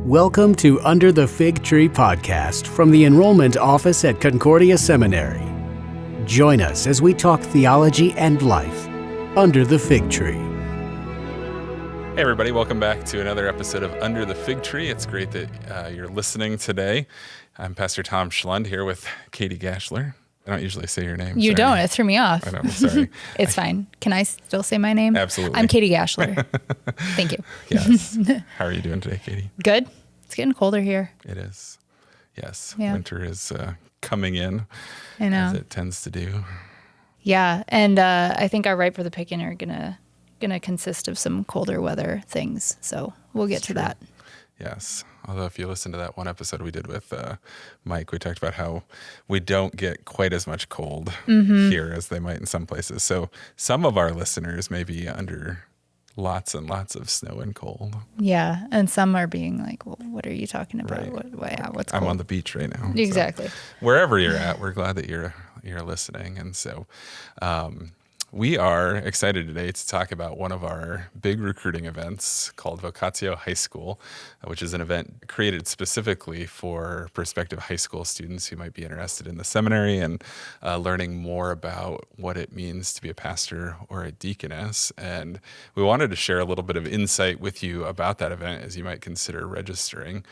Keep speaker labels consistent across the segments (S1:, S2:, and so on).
S1: Welcome to Under the Fig Tree podcast from the Enrollment Office at Concordia Seminary. Join us as we talk theology and life under the fig tree.
S2: Hey everybody, welcome back to another episode of Under the Fig Tree. It's great that you're listening today. I'm Pastor Tom Schlund here with Kati Gaschler. I don't usually say your name.
S3: You don't. It threw me off.
S2: I know. Sorry.
S3: It's fine. Can I still say my name?
S2: Absolutely.
S3: I'm Kati Gaschler. Thank you.
S2: Yes. How are you doing today, Kati?
S3: Good. It's getting colder here.
S2: It is. Yes.
S3: Yeah.
S2: Winter is coming in.
S3: I know.
S2: As it tends to do.
S3: Yeah. And I think our Ripe for the Picking are gonna consist of some colder weather things. So we'll get to that.
S2: Yes. Although if you listen to that one episode we did with Mike, we talked about how we don't get quite as much cold here as they might in some places. So some of our listeners may be under lots and lots of snow and cold.
S3: Yeah. And some are being like, well, what are you talking about?
S2: Right.
S3: What's
S2: I'm
S3: cold?
S2: on the beach right now.
S3: Exactly.
S2: So wherever you're at, we're glad that you're listening. And so we are excited today to talk about one of our big recruiting events called Vocatio High School, which is an event created specifically for prospective high school students who might be interested in the seminary and learning more about what it means to be a pastor or a deaconess. And we wanted to share a little bit of insight with you about that event as you might consider registering.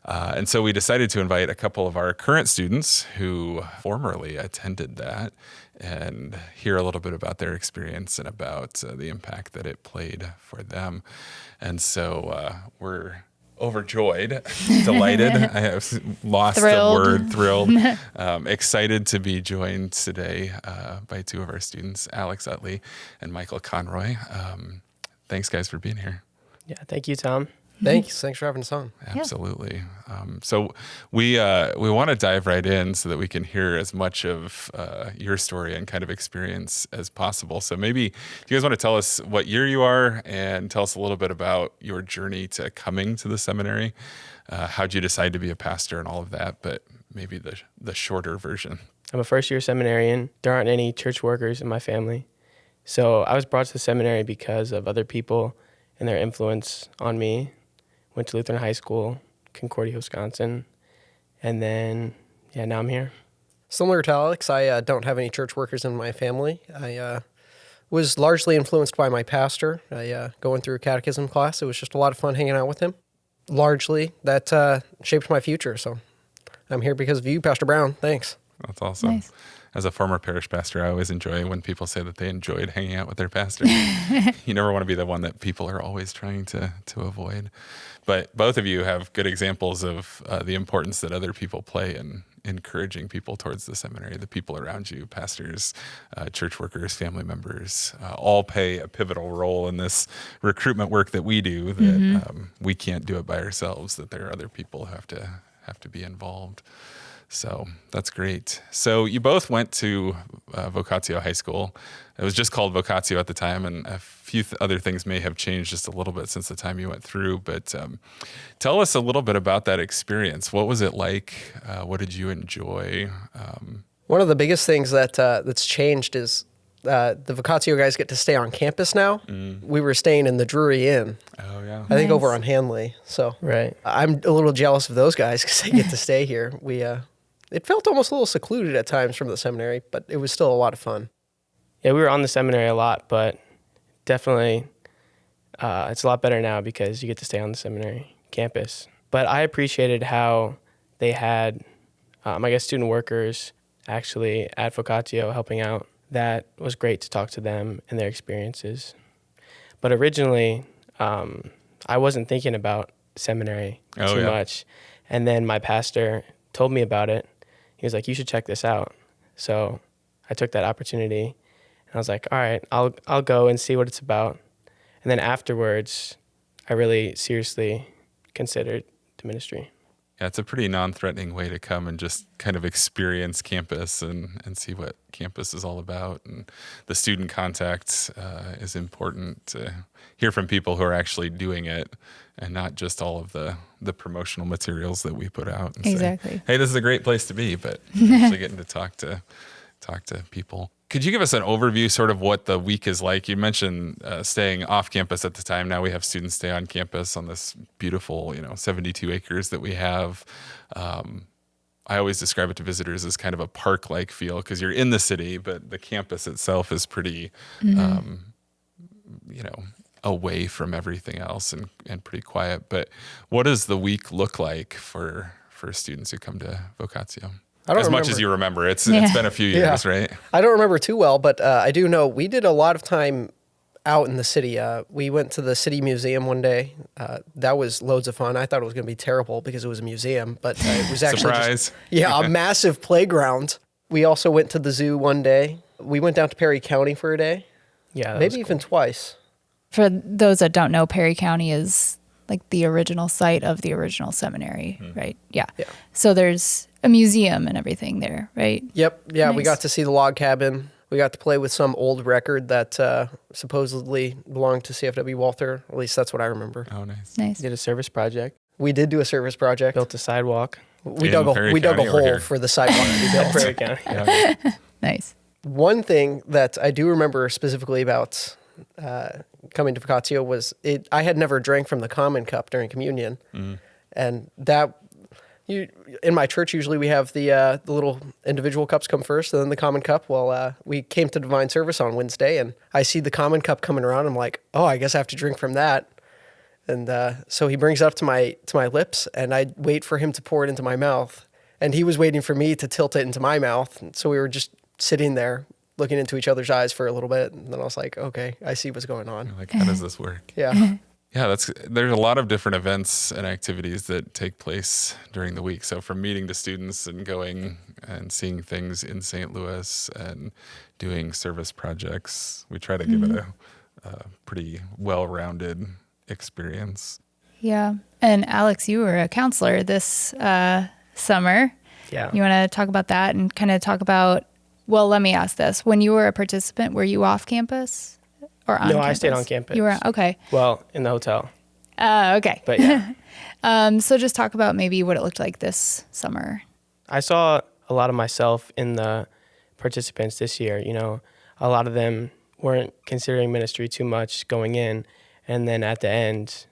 S2: And so we decided to invite a couple of our current students who formerly attended that and hear a little bit about their experience and about the impact that it played for them. And so we're overjoyed, delighted. I have lost
S3: Thrilled.
S2: the word, thrilled. Excited to be joined today by two of our students, Alex Uttley and Michael Conroy. Thanks, guys, for being here.
S4: Yeah, thank you, Tom.
S5: Thanks for having us on.
S2: Absolutely. So we want to dive right in so that we can hear as much of your story and kind of experience as possible. So maybe you guys want to tell us what year you are and tell us a little bit about your journey to coming to the seminary. How'd you decide to be a pastor and all of that, but maybe the shorter version.
S4: I'm a first-year seminarian. There aren't any church workers in my family. So I was brought to the seminary because of other people and their influence on me. Went to Lutheran High School, Concordia, Wisconsin, and then, now I'm here.
S5: Similar to Alex, I don't have any church workers in my family. I was largely influenced by my pastor. Going through a catechism class, it was just a lot of fun hanging out with him. Largely, that shaped my future, so I'm here because of you, Pastor Brown. Thanks.
S2: That's awesome.
S3: Nice.
S2: As a former parish pastor, I always enjoy when people say that they enjoyed hanging out with their pastor. You never want to be the one that people are always trying to avoid. But both of you have good examples of the importance that other people play in encouraging people towards the seminary. The people around you, pastors, church workers, family members, all play a pivotal role in this recruitment work that we do, that we can't do it by ourselves, that there are other people who have to be involved. So that's great. So you both went to Vocatio High School. It was just called Vocatio at the time, and a few other things may have changed just a little bit since the time you went through. But tell us a little bit about that experience. What was it like? What did you enjoy?
S5: One of the biggest things that's changed is the Vocatio guys get to stay on campus now. We were staying in the Drury Inn.
S2: Oh, yeah.
S5: I think over on Hanley. So
S4: Right.
S5: I'm a little jealous of those guys because they get to stay here. It felt almost a little secluded at times from the seminary, but it was still a lot of fun.
S4: Yeah, we were on the seminary a lot, but definitely it's a lot better now because you get to stay on the seminary campus. But I appreciated how they had, student workers actually at Vocatio helping out. That was great to talk to them and their experiences. But originally, I wasn't thinking about seminary too much. And then my pastor told me about it. He was like, you should check this out. So I took that opportunity and I was like, all right, I'll go and see what it's about. And then afterwards, I really seriously considered the ministry.
S2: Yeah, it's a pretty non-threatening way to come and just kind of experience campus and see what campus is all about. And the student contact is important to hear from people who are actually doing it and not just all of the promotional materials that we put out. And
S3: Exactly.
S2: say, hey, this is a great place to be, but actually getting to talk to people. Could you give us an overview, sort of what the week is like? You mentioned staying off campus at the time. Now we have students stay on campus on this beautiful, 72 acres that we have. I always describe it to visitors as kind of a park-like feel because you're in the city, but the campus itself is pretty, away from everything else and pretty quiet. But what does the week look like for students who come to Vocatio? Much as you remember. It's been a few years, right?
S5: I don't remember too well, but I do know we did a lot of time out in the city. We went to the city museum one day. That was loads of fun. I thought it was going to be terrible because it was a museum, but it was actually
S2: Surprise.
S5: a massive playground. We also went to the zoo one day. We went down to Perry County for a day.
S4: Yeah,
S5: maybe even twice.
S3: For those that don't know, Perry County is like the original site of the original seminary, right? Yeah. So there's a museum and everything there, right?
S5: Yep. Yeah,
S3: Nice.
S5: We got to see the log cabin. We got to play with some old record that supposedly belonged to CFW Walther. At least that's what I remember.
S2: Oh, nice.
S3: Nice.
S4: Did a service project,
S5: We did do a service project.
S4: built a sidewalk.
S5: We
S2: In
S5: dug
S2: Perry
S5: a
S2: County or
S5: hole
S2: here?
S5: for the sidewalk to be built.
S4: Prairie County.
S2: Yeah.
S3: Nice.
S5: One thing that I do remember specifically about coming to Vocatio was I had never drank from the common cup during communion, and that in my church usually we have the little individual cups come first, and then the common cup. Well, we came to divine service on Wednesday, and I see the common cup coming around. I'm like, oh, I guess I have to drink from that. And so he brings it up to my lips, and I wait for him to pour it into my mouth, and he was waiting for me to tilt it into my mouth. And so we were just sitting there looking into each other's eyes for a little bit, and then I was like, okay, I see what's going on.
S2: Like, how does this work?
S5: Yeah.
S2: Yeah, there's a lot of different events and activities that take place during the week. So from meeting to students and going and seeing things in St. Louis and doing service projects, we try to give it a pretty well-rounded experience.
S3: Yeah. And Alex, you were a counselor this summer.
S4: Yeah.
S3: You want to talk about that and kind of talk about, well, let me ask this. When you were a participant, were you off campus or on campus?
S4: No, I stayed on campus.
S3: You were, okay.
S4: Well, in the hotel.
S3: Okay.
S4: But yeah.
S3: So just talk about maybe what it looked like this summer.
S4: I saw a lot of myself in the participants this year. A lot of them weren't considering ministry too much going in. And then at the end,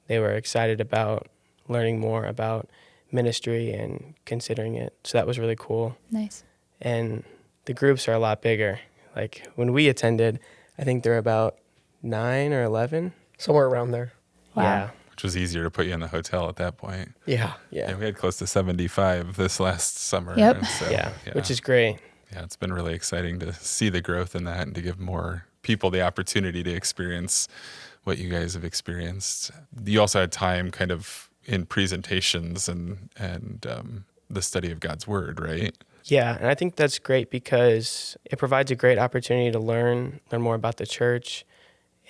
S4: they were excited about learning more about ministry and considering it. So that was really cool.
S3: Nice.
S4: And the groups are a lot bigger. Like when we attended, I think there were about 9 or 11.
S5: Somewhere around there.
S3: Wow.
S4: Yeah.
S2: Which was easier to put you in the hotel at that point.
S5: Yeah.
S4: Yeah.
S2: Yeah, we had close to 75 this last summer.
S3: Yep.
S2: and so,
S4: Yeah. Which is great.
S2: Yeah, it's been really exciting to see the growth in that and to give more people the opportunity to experience what you guys have experienced. You also had time kind of in presentations and the study of God's Word, right?
S4: Yeah, and I think that's great because it provides a great opportunity to learn more about the church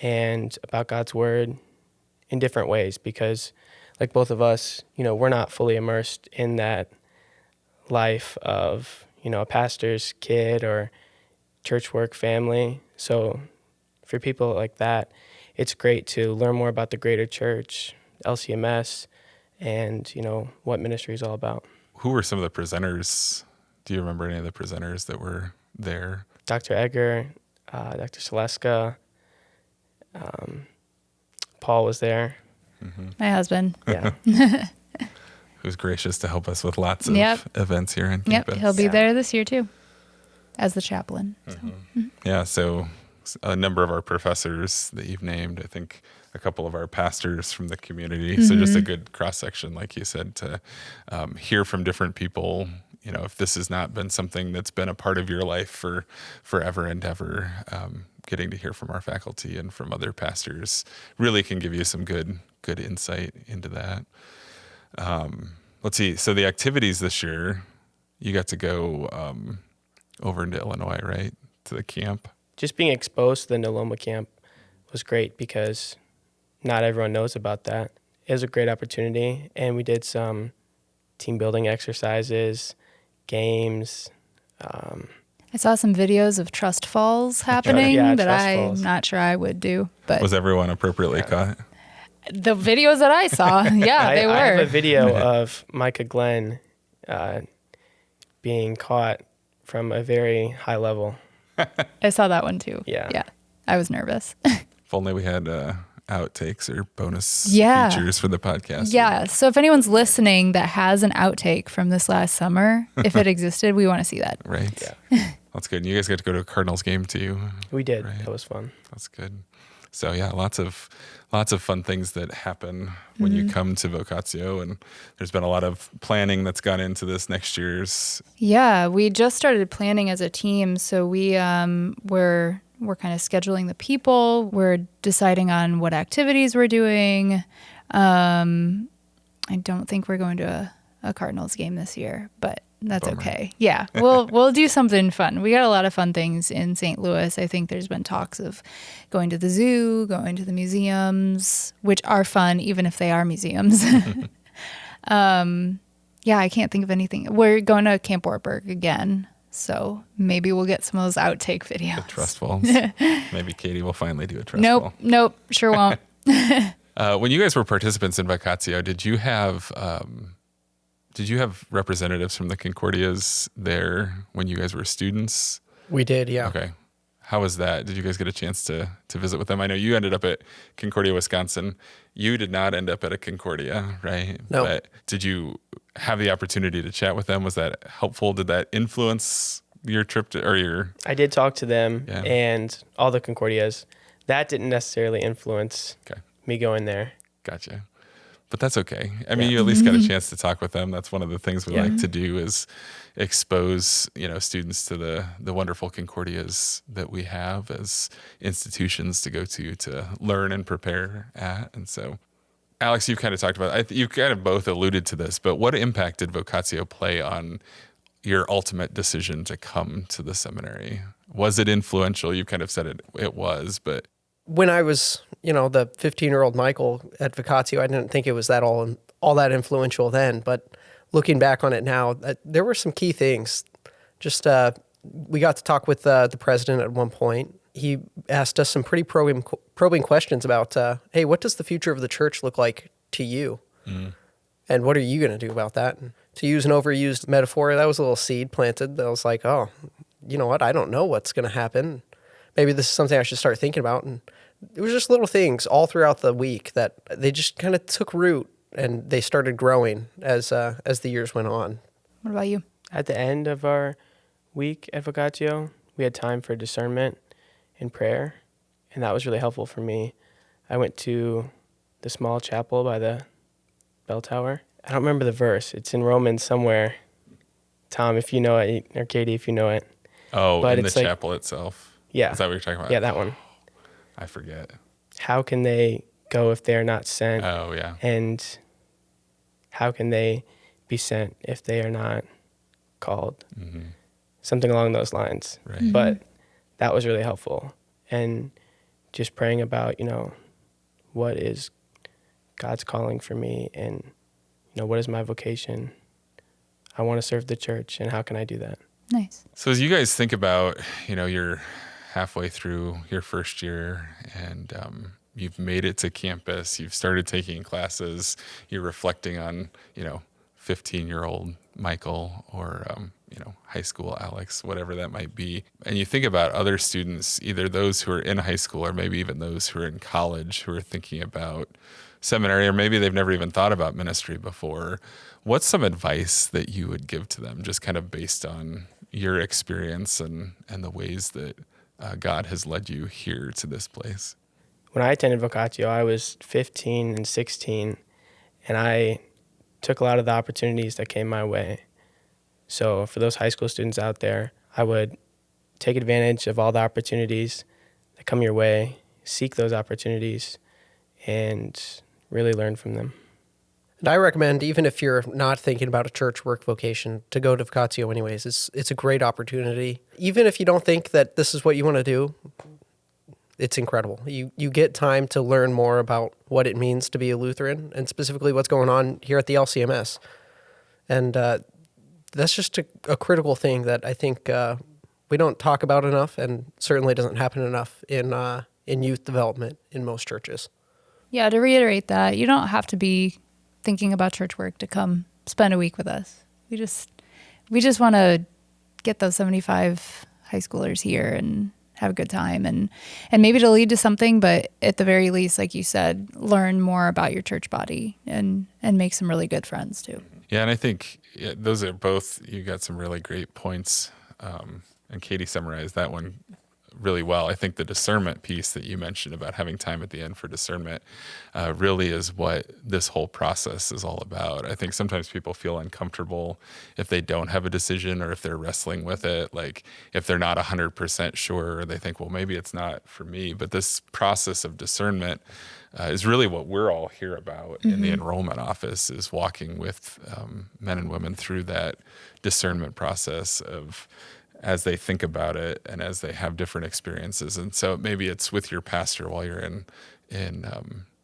S4: and about God's Word in different ways because like both of us, we're not fully immersed in that life of, a pastor's kid or church work family. So for people like that, it's great to learn more about the greater church, LCMS, and, what ministry is all about.
S2: Who were some of the presenters? Do you remember any of the presenters that were there?
S4: Dr. Egger, Dr. Seleska, Paul was there.
S3: My husband.
S4: Yeah.
S2: Who's gracious to help us with lots of events here on
S3: Yep.
S2: campus.
S3: He'll be there this year too as the chaplain. So.
S2: Yeah, so a number of our professors that you've named, I think a couple of our pastors from the community. So just a good cross-section, like you said, to hear from different people. If this has not been something that's been a part of your life for forever and ever, getting to hear from our faculty and from other pastors really can give you some good insight into that. Let's see. So the activities this year, you got to go over into Illinois, right? To the camp.
S4: Just being exposed to the Naloma camp was great because not everyone knows about that. It was a great opportunity, and we did some team building exercises, games.
S3: I saw some videos of trust falls happening
S4: Yeah,
S3: that
S4: trust
S3: I'm
S4: falls.
S3: not sure I would do, but
S2: Was everyone appropriately caught?
S3: the videos that I saw, yeah, they
S4: I have a
S3: were.
S4: video of Micah Glenn being caught from a very high level.
S3: I saw that one too.
S4: Yeah.
S3: I was nervous.
S2: If only we had outtakes or bonus
S3: Yeah.
S2: features for the podcast.
S3: Yeah. So if anyone's listening that has an outtake from this last summer, if it existed, we want to see that.
S2: Right.
S4: Yeah.
S2: That's good. And you guys got to go to a Cardinals game too.
S4: We did.
S2: Right.
S4: That was fun.
S2: That's good. So yeah, lots of fun things that happen when you come to Vocatio, and there's been a lot of planning that's gone into this next year's.
S3: Yeah, we just started planning as a team, so we're kind of scheduling the people. We're deciding on what activities we're doing. I don't think we're going to a Cardinals game this year, but that's
S2: Bummer.
S3: okay. Yeah, we'll do something fun. We got a lot of fun things in St. Louis. I think there's been talks of going to the zoo, going to the museums, which are fun, even if they are museums. Yeah, I can't think of anything. We're going to Camp Wartburg again, so maybe we'll get some of those outtake videos.
S2: The trust falls. Maybe Katie will finally do a trust fall.
S3: Nope, sure won't.
S2: When you guys were participants in Vocatio, did you have representatives from the Concordias there when you guys were students?
S5: We did, yeah.
S2: Okay. How was that? Did you guys get a chance to visit with them? I know you ended up at Concordia, Wisconsin. You did not end up at a Concordia, right?
S5: No.
S2: But did you have the opportunity to chat with them? Was that helpful? Did that influence your trip or your...
S4: I did talk to them
S2: Yeah.
S4: and all the Concordias. That didn't necessarily influence
S2: Okay.
S4: me going there.
S2: Gotcha. But that's okay. I mean, you at least got a chance to talk with them. That's one of the things we
S4: Yeah.
S2: like to do is expose, students to the wonderful Concordias that we have as institutions to go to learn and prepare at. And so, Alex, you've kind of talked about, you've kind of both alluded to this, but what impact did Vocatio play on your ultimate decision to come to the seminary? Was it influential? You kind of said it was, but...
S5: When I was, the 15-year-old Michael at Vocatio, I didn't think it was that all that influential then. But looking back on it now, there were some key things. Just we got to talk with the president at one point. He asked us some pretty probing questions about, hey, what does the future of the church look like to you? Mm. And what are you going to do about that? And to use an overused metaphor, that was a little seed planted. That was like, oh, you know what? I don't know what's going to happen. Maybe this is something I should start thinking about. And it was just little things all throughout the week that they just kind of took root and they started growing as the years went on.
S3: What about you?
S4: At the end of our week at Vocatio, we had time for discernment and prayer, and that was really helpful for me. I went to the small chapel by the bell tower. I don't remember the verse. It's in Romans somewhere. Tom, if you know it, or Katie, if you know it.
S2: Oh,
S4: But
S2: in the
S4: it's like-
S2: chapel itself?
S4: Yeah.
S2: Is that what you're talking about?
S4: Yeah, that one.
S2: I forget.
S4: How can they go if they're not sent?
S2: Oh, yeah.
S4: And how can they be sent if they are not called?
S2: Mm-hmm.
S4: Something along those lines.
S2: Right.
S4: But that was really helpful. And just praying about, what is God's calling for me and, what is my vocation? I want to serve the church, and how can I do that?
S3: Nice.
S2: So as you guys think about, you're halfway through your first year and you've made it to campus, you've started taking classes, you're reflecting on, 15-year-old Michael or, high school Alex, whatever that might be. And you think about other students, either those who are in high school or maybe even those who are in college who are thinking about seminary, or maybe they've never even thought about ministry before. What's some advice that you would give to them, just kind of based on your experience and the ways that God has led you here to this place?
S4: When I attended Vocatio, I was 15 and 16, and I took a lot of the opportunities that came my way. So for those high school students out there, I would take advantage of all the opportunities that come your way, seek those opportunities, and really learn from them.
S5: And I recommend, even if you're not thinking about a church work vocation, to go to Vocatio anyways. It's a great opportunity. Even if you don't think that this is what you want to do, it's incredible. You get time to learn more about what it means to be a Lutheran, and specifically what's going on here at the LCMS. And that's just a critical thing that I think we don't talk about enough, and certainly doesn't happen enough in youth development in most churches.
S3: Yeah, to reiterate that, you don't have to be thinking about church work to come spend a week with us. We just want to get those 75 high schoolers here and have a good time and maybe to lead to something, but at the very least, like you said, learn more about your church body and make some really good friends too.
S2: Yeah, and I think those are both, you got some really great points, and Katie summarized that one really well. I think the discernment piece that you mentioned about having time at the end for discernment really is what this whole process is all about. I think sometimes people feel uncomfortable if they don't have a decision or if they're wrestling with it. Like if they're not 100% sure, they think, well, maybe it's not for me. But this process of discernment is really what we're all here about in the enrollment office, is walking with men and women through that discernment process of as they think about it and as they have different experiences. And so maybe it's with your pastor while you're in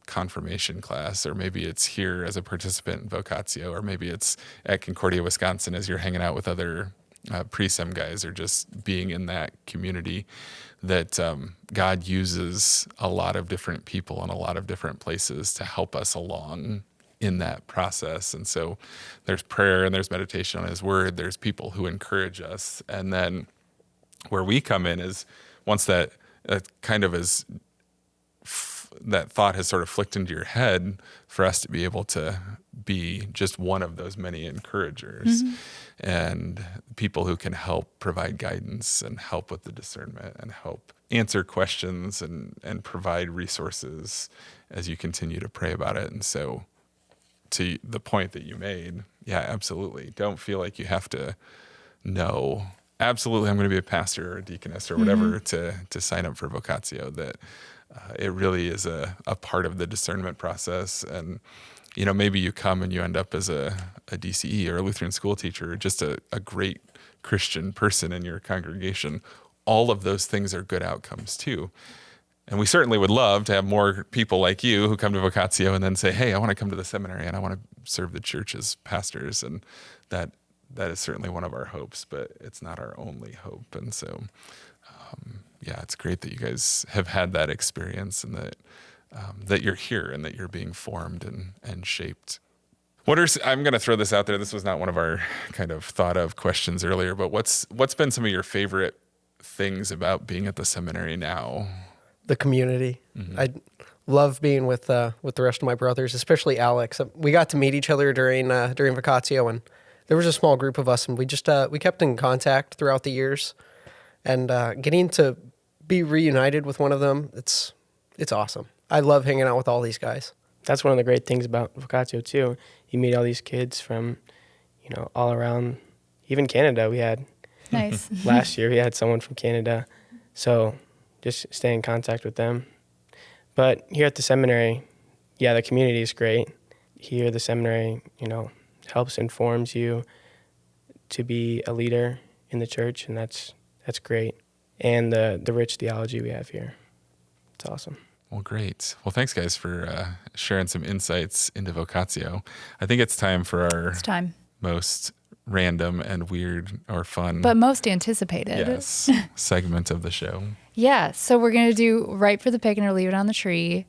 S2: confirmation class, or maybe it's here as a participant in Vocatio, or maybe it's at Concordia, Wisconsin as you're hanging out with other pre-sem guys, or just being in that community, that God uses a lot of different people in a lot of different places to help us along in that process. And so there's prayer and there's meditation on his word. There's people who encourage us. And then where we come in is once that kind of is that thought has sort of flicked into your head, for us to be able to be just one of those many encouragers and people who can help provide guidance and help with the discernment and help answer questions and provide resources as you continue to pray about it. And so to the point that you made, yeah, absolutely. Don't feel like you have to know, absolutely, I'm going to be a pastor or a deaconess or whatever to sign up for Vocatio, that it really is a part of the discernment process. And, you know, maybe you come and you end up as a DCE or a Lutheran school teacher, or just a great Christian person in your congregation. All of those things are good outcomes too. And we certainly would love to have more people like you who come to Vocatio and then say, hey, I want to come to the seminary and I want to serve the church as pastors. And that is certainly one of our hopes, but it's not our only hope. And so, yeah, it's great that you guys have had that experience, and that you're here and that you're being formed and shaped. I'm going to throw this out there. This was not one of our kind of thought of questions earlier, but what's been some of your favorite things about being at the seminary now?
S5: The community. I love being with the rest of my brothers, especially Alex. We got to meet each other during Vocatio, and there was a small group of us, and we kept in contact throughout the years. And getting to be reunited with one of them, it's awesome. I love hanging out with all these guys.
S4: That's one of the great things about Vocatio too. You meet all these kids from, all around, even Canada. We had
S3: Nice.
S4: last year we had someone from Canada, so just stay in contact with them. But here at the seminary, yeah, the community is great. Here, the seminary, helps, informs you to be a leader in the church, and that's great. And the rich theology we have here, it's awesome.
S2: Well, great. Well, thanks, guys, for sharing some insights into Vocatio. I think it's time for our most random and weird or fun,
S3: but most anticipated,
S2: segment of the show.
S3: Yeah, so we're going to do right for the picking or leave it on the tree.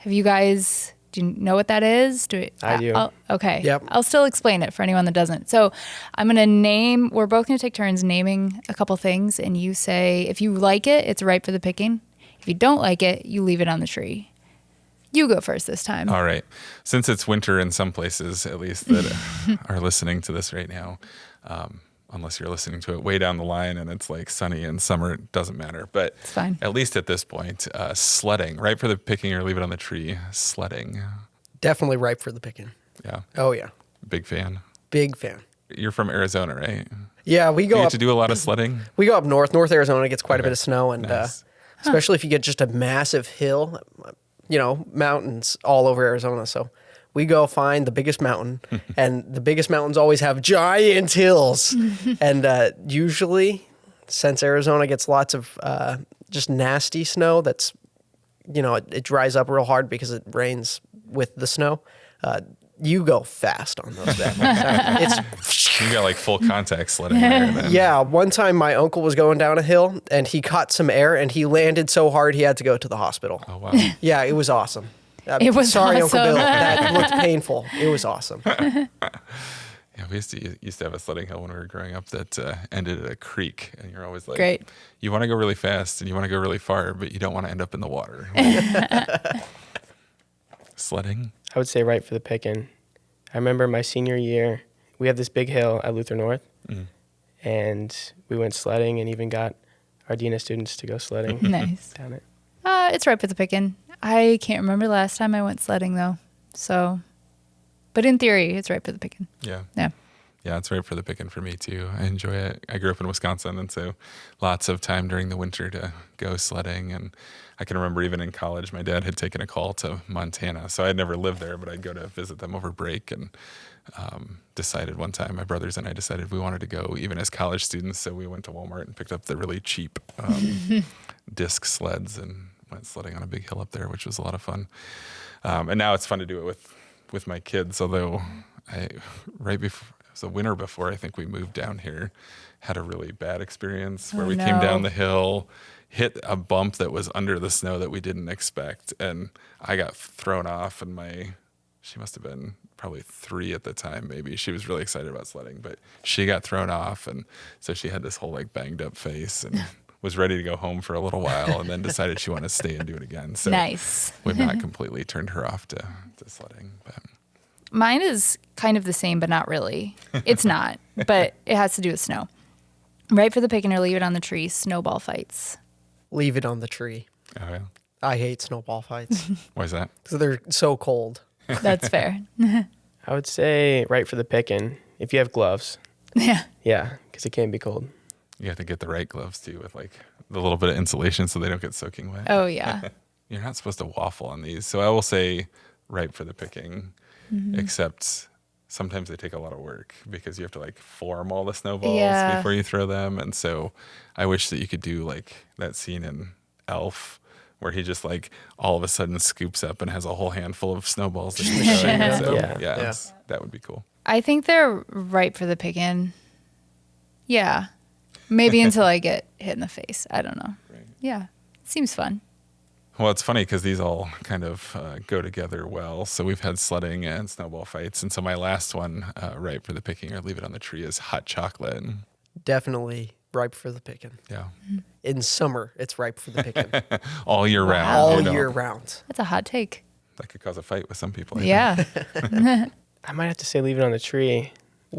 S3: Do you know what that is?
S4: I do.
S3: Okay.
S5: Yep.
S3: I'll still explain it for anyone that doesn't. So I'm going to we're both going to take turns naming a couple things, and you say, if you like it, it's right for the picking. If you don't like it, you leave it on the tree. You go first this time.
S2: All right. Since it's winter in some places, at least, that are listening to this right now, unless you're listening to it way down the line and it's like sunny in summer, it doesn't matter. But
S3: it's fine.
S2: At least at this point, sledding, right for the picking or leave it on the tree, sledding.
S5: Definitely ripe for the picking.
S2: Yeah.
S5: Oh, yeah.
S2: Big fan.
S5: Big fan.
S2: You're from Arizona, right?
S5: Yeah, we go
S2: you
S5: up.
S2: to do a lot of sledding?
S5: We go up north. North Arizona gets quite a bit of snow, and
S2: nice.
S5: especially if you get just a massive hill, mountains all over Arizona. So we go find the biggest mountain, and the biggest mountains always have giant hills. And usually, since Arizona gets lots of just nasty snow, that's, it dries up real hard because it rains with the snow. You go fast on those things.
S2: You got like full contact sledding there. Then.
S5: Yeah, one time my uncle was going down a hill and he caught some air and he landed so hard he had to go to the hospital.
S2: Oh, wow.
S5: Yeah, it was awesome.
S3: It was
S5: Sorry,
S3: awesome.
S5: Uncle Bill. That looked painful. It was awesome.
S2: Yeah, we used to have a sledding hill when we were growing up that ended at a creek, and you're always like,
S3: Great.
S2: you want to go really fast and you want to go really far, but you don't want to end up in the water. Sledding?
S4: I would say right for the picking. I remember my senior year, we had this big hill at Luther North, and we went sledding and even got our Dina students to go sledding
S3: Nice.
S4: down it.
S3: It's right for the picking. I can't remember the last time I went sledding though. So, but in theory, it's right for the picking.
S2: Yeah.
S3: Yeah.
S2: Yeah, it's right for the picking for me too. I enjoy it. I grew up in Wisconsin, and so lots of time during the winter to go sledding. And I can remember even in college, my dad had taken a call to Montana. So I'd never lived there, but I'd go to visit them over break, and decided one time, my brothers and I decided we wanted to go even as college students. So we went to Walmart and picked up the really cheap disc sleds and went sledding on a big hill up there, which was a lot of fun. And now it's fun to do it with my kids, although right before, it was the winter before I think we moved down here, had a really bad experience where we came down the hill, hit a bump that was under the snow that we didn't expect, and I got thrown off, and she must have been probably 3 at the time, maybe. She was really excited about sledding, but she got thrown off, and so she had this whole like banged up face and was ready to go home for a little while, and then decided she wanted to stay and do it again. So
S3: Nice.
S2: we've not completely turned her off to sledding, but
S3: Mine is kind of the same, but not really. It's not, but it has to do with snow. Right for the picking or leave it on the tree, snowball fights.
S5: Leave it on the tree.
S2: oh yeah,
S5: I hate snowball fights
S2: why is that?
S5: because they're so cold.
S3: That's fair.
S4: I would say right for the picking if you have gloves.
S3: Yeah.
S4: Yeah, because it can be cold.
S2: You have to get the right gloves too, with like the little bit of insulation so they don't get soaking wet.
S3: Oh, yeah.
S2: You're not supposed to waffle on these, so I will say right for the picking, except sometimes they take a lot of work because you have to like form all the snowballs
S3: Yeah.
S2: before you throw them. And so I wish that you could do like that scene in Elf where he just like all of a sudden scoops up and has a whole handful of snowballs. That he's throwing.
S5: Yeah.
S2: So,
S4: Yeah.
S5: Yeah.
S2: that would be cool.
S3: I think they're right for the picking. Yeah. Maybe until I get hit in the face. I don't know.
S2: Right.
S3: Yeah. It seems fun.
S2: Well, it's funny because these all kind of go together well. So we've had sledding and snowball fights. And so my last one, right for the picking or leave it on the tree, is hot chocolate.
S5: Definitely ripe for the picking.
S2: Yeah.
S5: In summer, it's ripe for the picking.
S2: All year round.
S5: All
S2: you know.
S5: year round.
S3: That's a hot take.
S2: That could cause a fight with some people. I think.
S3: Yeah.
S4: I might have to say leave it on the tree.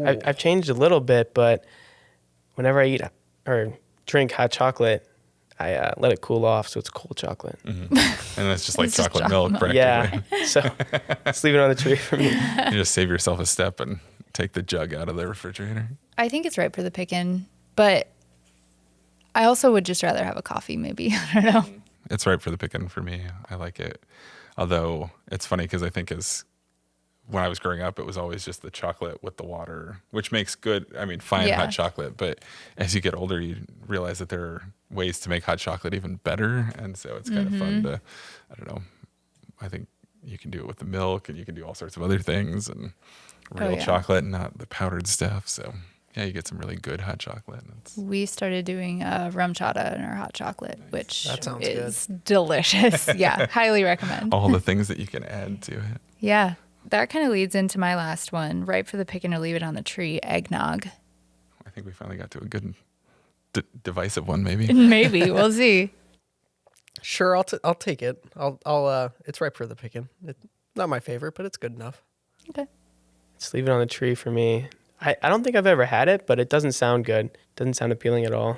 S4: I've changed a little bit, but whenever I eat or drink hot chocolate, I let it cool off, so it's cold chocolate.
S2: And it's just like
S3: It's just
S2: chocolate
S3: chocolate
S2: milk,
S3: milk.
S2: practically.
S4: Yeah, so just leave it on the tree for me.
S2: You just save yourself a step and take the jug out of the refrigerator.
S3: I think it's right for the picking, but I also would just rather have a coffee, maybe. I don't know.
S2: It's right for the picking for me. I like it. Although it's funny because I think when I was growing up, it was always just the chocolate with the water, which makes fine
S3: Yeah.
S2: hot chocolate. But as you get older, you realize that there are ways to make hot chocolate even better. And so it's kind of fun to, I don't know, I think you can do it with the milk and you can do all sorts of other things and real
S3: yeah.
S2: chocolate and not the powdered stuff. So yeah, you get some really good hot chocolate.
S3: We started doing rum chata in our hot chocolate, which
S5: That sounds
S3: is delicious. Yeah, highly recommend.
S2: All the things that you can add to it.
S3: Yeah, that kind of leads into my last one, right for the picking or leave it on the tree, eggnog.
S2: I think we finally got to a good divisive one, maybe.
S3: Maybe, we'll see.
S5: Sure, I'll take it. It's ripe for the picking. Not my favorite, but it's good enough.
S3: Okay.
S4: Just leave it on the tree for me. I don't think I've ever had it, but it doesn't sound good. Doesn't sound appealing at all.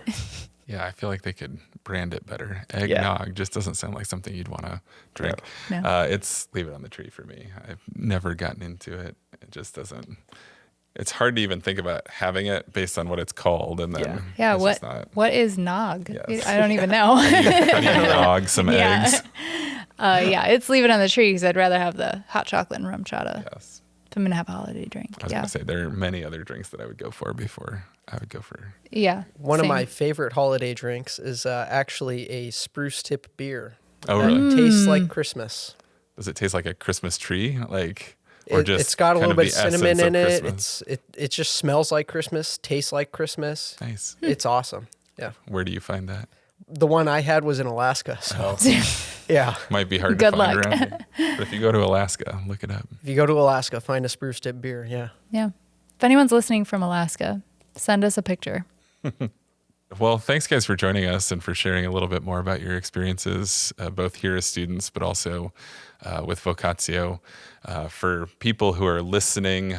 S2: Yeah, I feel like they could brand it better. Eggnog just doesn't sound like something you'd want to drink.
S3: No.
S2: It's leave it on the tree for me. I've never gotten into it. It just doesn't. It's hard to even think about having it based on what it's called, and then
S3: Yeah,
S2: it's just not.
S3: what is nog?
S2: Yes.
S3: I don't even know.
S2: How do you nog some
S3: Yeah.
S2: eggs?
S3: Yeah, it's leave it on the tree because I'd rather have the hot chocolate and rum chata
S2: Yes.
S3: if I'm going to have a holiday drink.
S2: I was
S3: Yeah.
S2: going to say there are many other drinks that I would go for before I would go for.
S3: Yeah.
S5: One of
S3: same.
S5: my favorite holiday drinks is actually a spruce tip beer.
S2: Oh, really?
S5: Tastes like Christmas.
S2: Does it taste like a Christmas tree? Or just
S5: It's got a
S2: kind
S5: little
S2: of
S5: bit of
S2: the essence
S5: cinnamon in
S2: of
S5: it.
S2: Christmas?
S5: It just smells like Christmas, tastes like Christmas.
S2: Nice.
S5: It's awesome. Yeah.
S2: Where do you find that?
S5: The one I had was in Alaska. So yeah.
S2: Might be hard
S3: Good
S2: to find
S3: luck.
S2: around here. But if you go to Alaska, look it up.
S5: If you go to Alaska, find a spruce tip beer. Yeah.
S3: Yeah. If anyone's listening from Alaska, send us a picture.
S2: Well, thanks guys for joining us and for sharing a little bit more about your experiences, both here as students, but also with Vocatio. For people who are listening,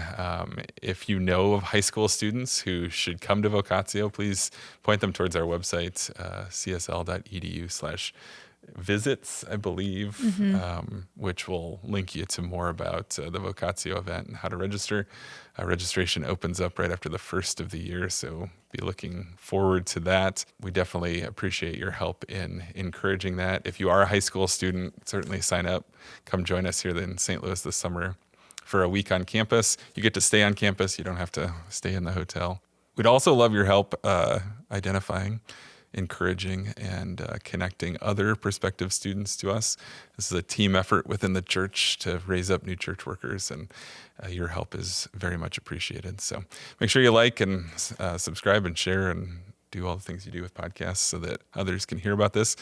S2: if you know of high school students who should come to Vocatio, please point them towards our website, csl.edu/visits, I believe, which will link you to more about the Vocatio event and how to register. Registration opens up right after the first of the year, so be looking forward to that. We definitely appreciate your help in encouraging that. If you are a high school student, certainly sign up. Come join us here in St. Louis this summer for a week on campus. You get to stay on campus. You don't have to stay in the hotel. We'd also love your help identifying, encouraging, and connecting other prospective students to us. This is a team effort within the church to raise up new church workers, and your help is very much appreciated. So make sure you like and subscribe and share and do all the things you do with podcasts so that others can hear about this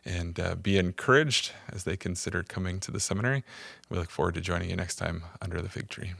S2: and be encouraged as they consider coming to the seminary. We look forward to joining you next time under the fig tree.